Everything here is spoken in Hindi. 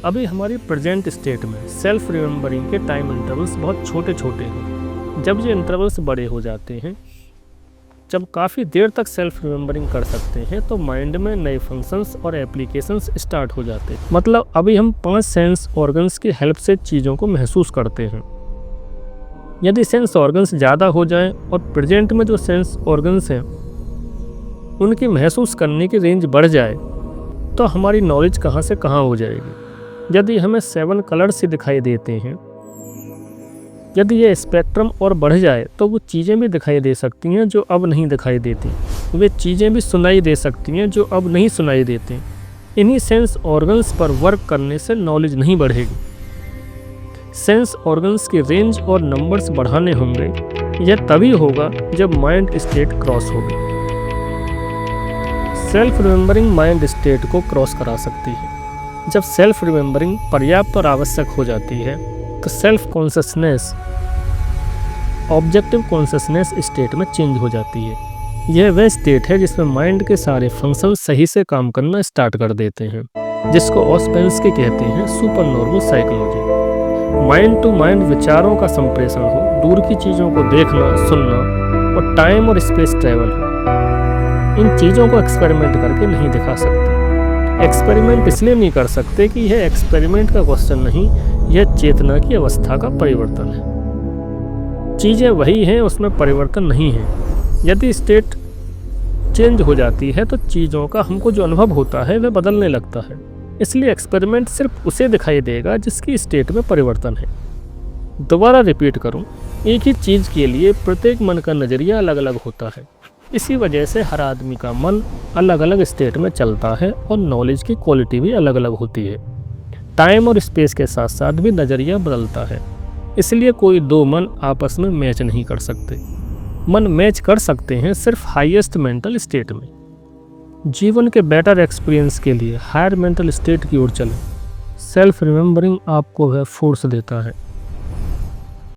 अभी हमारी प्रेजेंट स्टेट में सेल्फ रिमेंबरिंग के टाइम इंटरवल्स बहुत छोटे छोटे हैं। जब ये इंटरवल्स बड़े हो जाते हैं, जब काफ़ी देर तक सेल्फ रिमेंबरिंग कर सकते हैं, तो माइंड में नए फंक्शंस और एप्लीकेशंस स्टार्ट हो जाते हैं। मतलब अभी हम 5 सेंस ऑर्गन्स की हेल्प से चीज़ों को महसूस करते हैं। यदि सेंस ऑर्गन्स ज़्यादा हो जाएं और प्रेजेंट में जो सेंस ऑर्गन्स हैं उनकी महसूस करने की रेंज बढ़ जाए, तो हमारी नॉलेज कहाँ से कहाँ हो जाएगी। यदि हमें 7 कलर्स ही दिखाई देते हैं, यदि ये स्पेक्ट्रम और बढ़ जाए, तो वो चीज़ें भी दिखाई दे सकती हैं जो अब नहीं दिखाई देती। वे चीज़ें भी सुनाई दे सकती हैं जो अब नहीं सुनाई देती। इन्हीं सेंस ऑर्गन्स पर वर्क करने से नॉलेज नहीं बढ़ेगी। सेंस ऑर्गन्स की रेंज और नंबर्स बढ़ाने होंगे। यह तभी होगा जब माइंड स्टेट क्रॉस होगी। सेल्फ रिमेंबरिंग माइंड स्टेट को क्रॉस करा सकती है। जब सेल्फ रिमेंबरिंग पर्याप्त और आवश्यक हो जाती है, तो self consciousness objective consciousness state में चेंज हो जाती है। यह वह स्टेट है जिसमें माइंड के सारे फंक्शन सही से काम करना स्टार्ट कर देते हैं, जिसको ओस्पेंस्की कहते हैं super normal psychology. Mind to mind विचारों का संप्रेषण हो, दूर की चीज़ों को देखना, सुनना और टाइम और स्पेस ट्रैवल हो। इन चीज़ों को एक्सपेरिमेंट करके नहीं दिखा सकते। एक्सपेरिमेंट इसलिए नहीं कर सकते कि यह एक्सपेरिमेंट का क्वेश्चन नहीं, यह चेतना की अवस्था का परिवर्तन है। चीज़ें वही हैं, उसमें परिवर्तन नहीं है। यदि स्टेट चेंज हो जाती है, तो चीज़ों का हमको जो अनुभव होता है वह बदलने लगता है। इसलिए एक्सपेरिमेंट सिर्फ उसे दिखाई देगा जिसकी स्टेट में परिवर्तन है। दोबारा रिपीट करूं, एक ही चीज़ के लिए प्रत्येक मन का नज़रिया अलग अलग होता है। इसी वजह से हर आदमी का मन अलग अलग स्टेट में चलता है और नॉलेज की क्वालिटी भी अलग अलग होती है। टाइम और स्पेस के साथ साथ भी नज़रिया बदलता है। इसलिए कोई 2 मन आपस में मैच नहीं कर सकते। मन मैच कर सकते हैं सिर्फ हाईएस्ट मेंटल स्टेट में। जीवन के बेटर एक्सपीरियंस के लिए हायर मेंटल स्टेट की ओर चलें। सेल्फ रिमेंबरिंग आपको वह फोर्स देता है